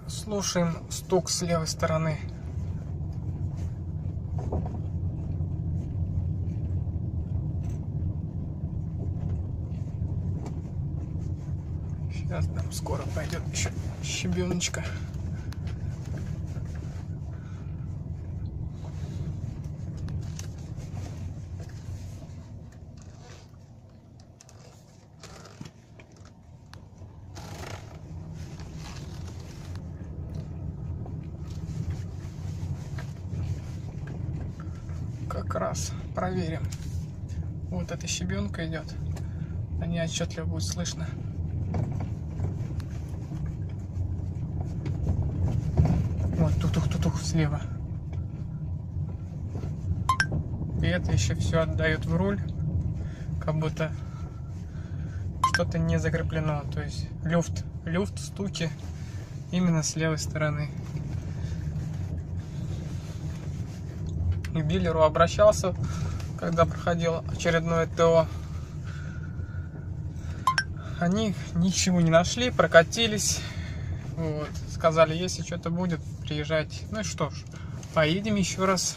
Слушаем стук с левой стороны. Сейчас там скоро пойдет еще щебеночка. Как раз проверим. Вот эта щебенка идет. Они отчетливо будет слышно. Вот тутух-тутух слева. И это еще все отдает в руль, как будто что-то не закреплено. То есть люфт, стуки именно с левой стороны. К дилеру обращался, когда проходил очередное ТО. Они ничего не нашли, прокатились. Вот. Сказали, если что-то будет, приезжайте. Ну и что ж, поедем еще раз.